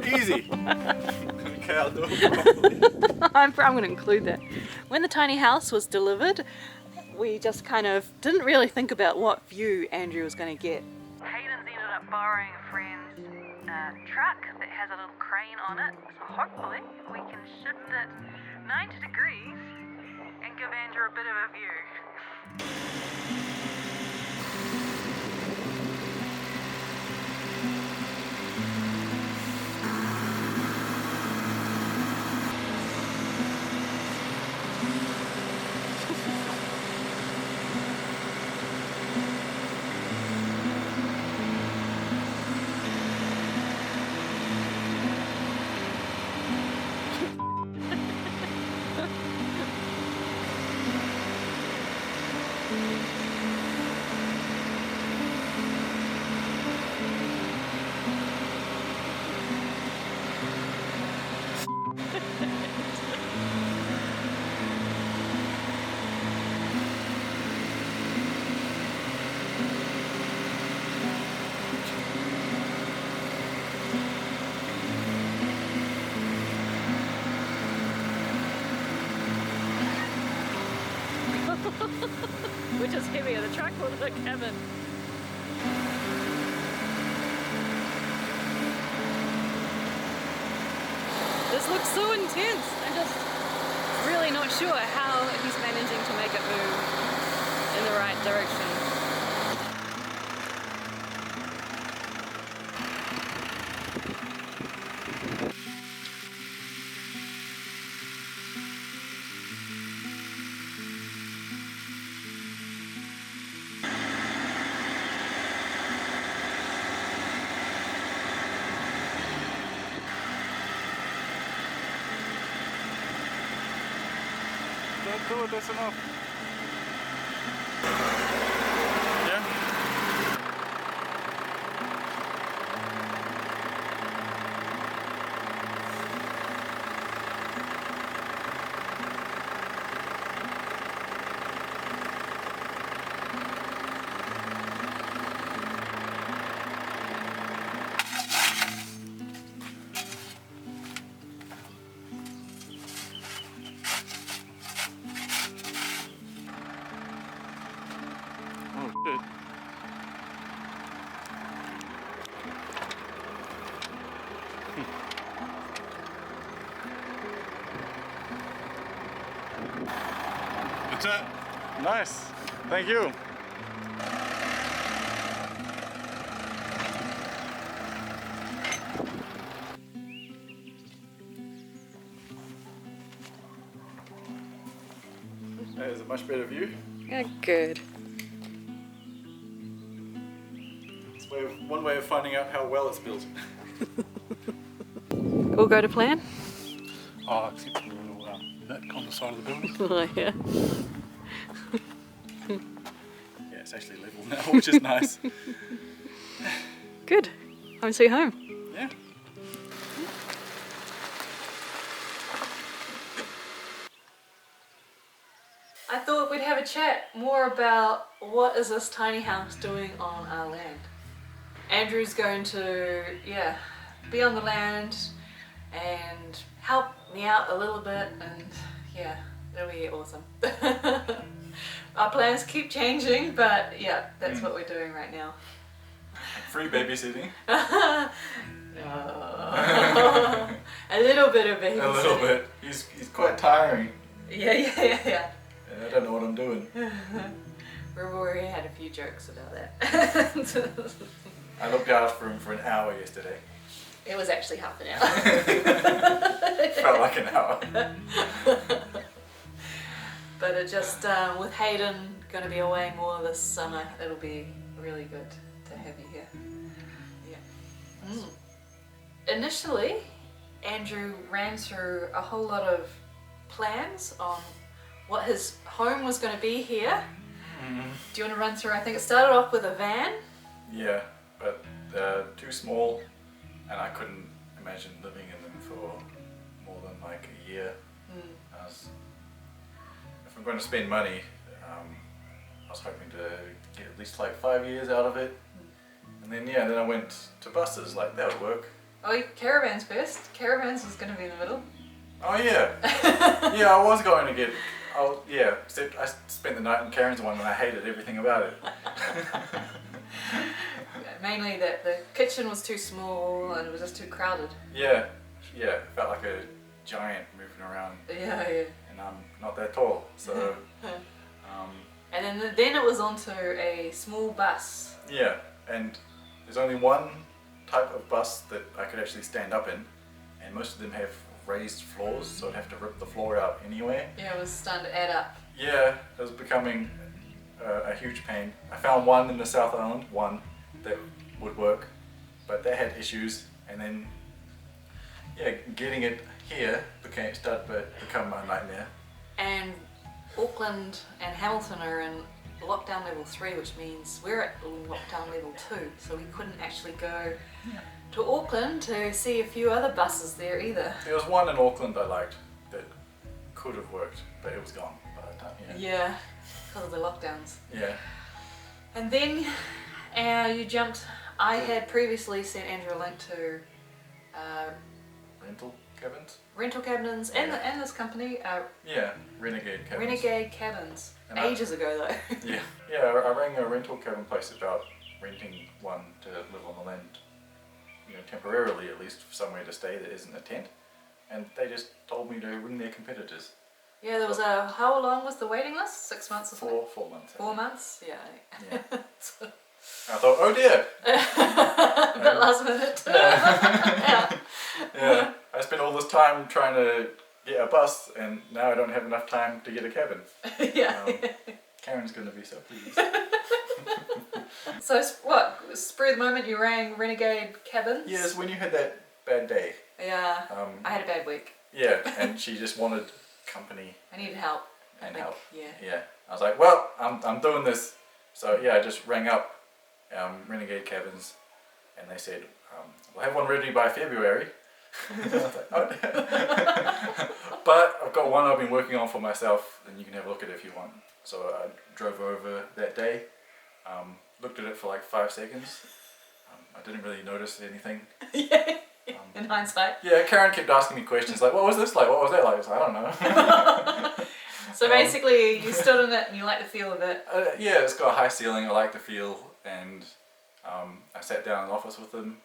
Easy. Okay, I'll do it properly. I'm going to include that. When the tiny house was delivered, we just kind of didn't really think about what view Andrew was going to get. Hayden's ended up borrowing a friend's truck that has a little crane on it, so hopefully we can shift it 90 degrees and give Andrew a bit of a view. Which is heavier, the truck or the cabin? This looks so intense. I'm just really not sure how he's managing to make it move in the right direction. Don't do it, that's enough. Yeah? Oh shit. That's it. Nice. Thank you. That is a much better view. Yeah, good. It's one way of finding out how well it's built. All go to plan? Oh, except for the little that on the side of the building. Oh, yeah. Yeah, it's actually level now, which is nice. Good. Home sweet home. Yeah. I thought we'd have a chat more about what is this tiny house doing on our land. Andrew's going to, be on the land and help me out a little bit, and yeah, it'll be awesome. Our plans keep changing, but yeah, that's what we're doing right now. Free babysitting. A little bit of babysitting. A little bit. He's quite tiring. Yeah. And I don't know what I'm doing. We've already had a few jokes about that. I looked after him for an hour yesterday. It was actually half an hour. Felt like an hour. But it just, with Hayden going to be away more this summer, it'll be really good to have you here. Yeah. Initially, Andrew ran through a whole lot of plans on what his home was going to be here. Do you want to run through? I think it started off with a van. Yeah, but they're too small and I couldn't imagine living in them for more than like a year. If I'm going to spend money, I was hoping to get at least like 5 years out of it, and And then I went to buses, like that would work. Oh, caravans first. Caravans was going to be in the middle. Oh yeah. Yeah, I was going to get, except I spent the night in Karen's one and I hated everything about it. Mainly that the kitchen was too small and it was just too crowded. Yeah, it felt like a giant moving around. Yeah. And I'm not that tall, so. And then it was onto a small bus. Yeah, and there's only one type of bus that I could actually stand up in, and most of them have raised floors, so I'd have to rip the floor out anyway. Yeah, it was starting to add up. Yeah, it was becoming a huge pain. I found one in the South Island, one that would work, but they had issues, and then getting it here started to become a nightmare. And Auckland and Hamilton are in lockdown level 3, which means we're at lockdown level 2, so we couldn't actually go to Auckland to see a few other buses there either. There was one in Auckland I liked that could have worked, but it was gone by the time. Yeah, because of the lockdowns. Yeah. And then you jumped. I had previously sent Andrew a link to rental cabins and this company. Renegade Cabins. Renegade Cabins. Ages ago though. Yeah, I rang a rental cabin place about renting one to live on the land, temporarily at least, somewhere to stay that isn't a tent, and they just told me to ring their competitors. Yeah, there was how long was the waiting list? 6 months or something? 4 months. 4 months? Yeah. I thought, oh dear. That last minute. Yeah. I spent all this time trying to get a bus, and now I don't have enough time to get a cabin. Karen's going to be so pleased. So what? Spur of the moment, you rang Renegade Cabins? Yes, when you had that bad day. Yeah. I had a bad week. Yeah, and she just wanted company. I needed help. Help. Yeah. I was like, well, I'm doing this. So I just rang up Renegade Cabins, and they said, we'll have one ready by February. I was like, oh. But I've got one I've been working on for myself, and you can have a look at it if you want. So I drove over that day, looked at it for like 5 seconds. I didn't really notice anything. In hindsight. Yeah, Karen kept asking me questions like, what was this like? What was that like? I was like, I don't know. So basically, you stood in it and you like the feel of it. Yeah, it's got a high ceiling. I like the feel, and I sat down in the office with them.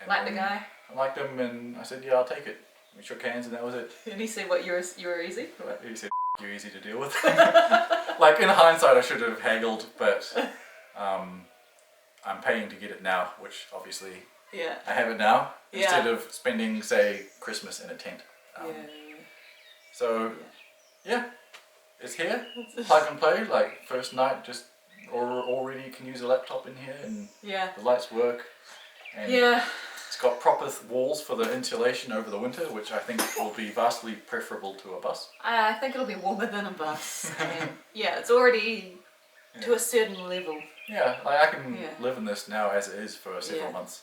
Like the guy? I liked him, and I said, yeah, I'll take it. We shook hands, and that was it. And he said, what, you were easy? What? He said, you're easy to deal with. Like, in hindsight, I should have haggled, but I'm paying to get it now, which obviously I have it now, instead of spending, say, Christmas in a tent. So, it's here, plug and play, like first night, just already you can use a laptop in here, and the lights work, and it's got proper walls for the insulation over the winter, which I think will be vastly preferable to a bus. I think it'll be warmer than a bus, and it's already to a certain level. Yeah, like I can live in this now as it is for several months.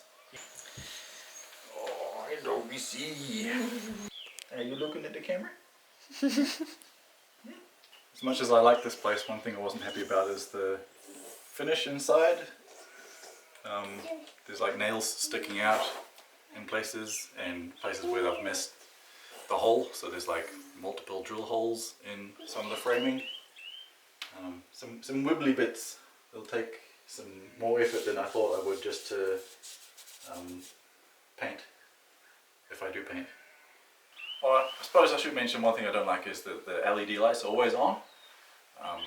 Oh, hello, BC. Are you looking at the camera? As much as I like this place, one thing I wasn't happy about is the finish inside. There's like nails sticking out in places, and places where I've missed the hole, so there's like multiple drill holes in some of the framing. Some wibbly bits. It'll take some more effort than I thought I would just to paint, if I do paint. Well, I suppose I should mention one thing I don't like is that the LED lights are always on. For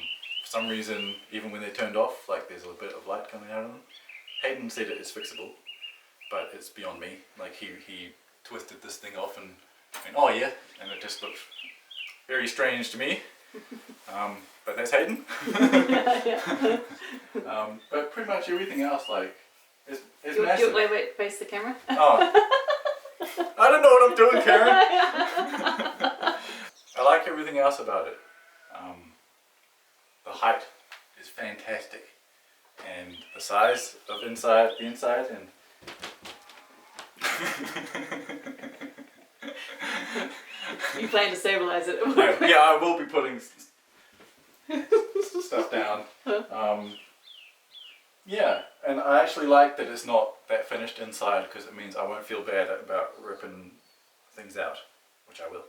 some reason, even when they're turned off, like there's a bit of light coming out of them. Hayden said it is fixable, but it's beyond me. Like he twisted this thing off and went, oh yeah, and it just looked very strange to me. But that's Hayden. But pretty much everything else, like, is massive. Wait, face the camera. Oh. I don't know what I'm doing, Karen. I like everything else about it. The height is fantastic, and the size of the inside, and You plan to stabilize it? Yeah, I will be putting stuff down. Yeah, and I actually like that it's not that finished inside because it means I won't feel bad about ripping things out, which I will.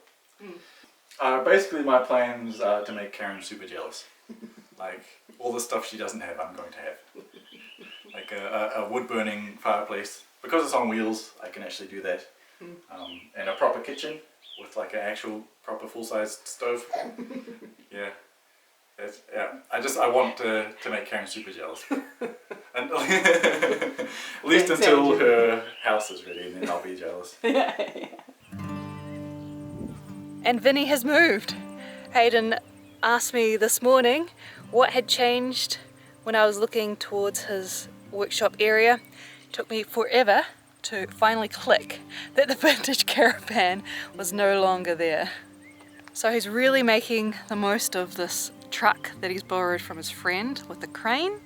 Basically my plans are to make Karen super jealous. Like, all the stuff she doesn't have, I'm going to have. Like a wood burning fireplace. Because it's on wheels, I can actually do that. And a proper kitchen with like an actual proper full-sized stove. Yeah. I want to make Karen super jealous. And at least until her house is ready, and then I'll be jealous. And Vinny has moved. Hayden asked me this morning what had changed when I was looking towards his workshop area. It took me forever to finally click that the vintage caravan was no longer there. So he's really making the most of this truck that he's borrowed from his friend with the crane,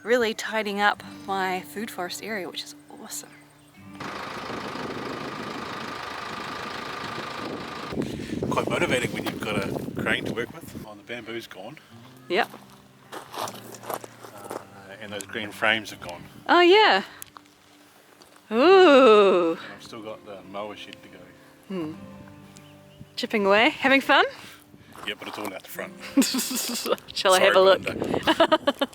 really tidying up my food forest area, which is awesome. Quite motivating when you've got a crane to work with. Oh, the bamboo's gone. Yep. And those green frames have gone. Oh yeah. Ooh. And I've still got the mower shed to go. Chipping away, having fun? Yeah, but it's all out the front. Shall I have a look? Belinda.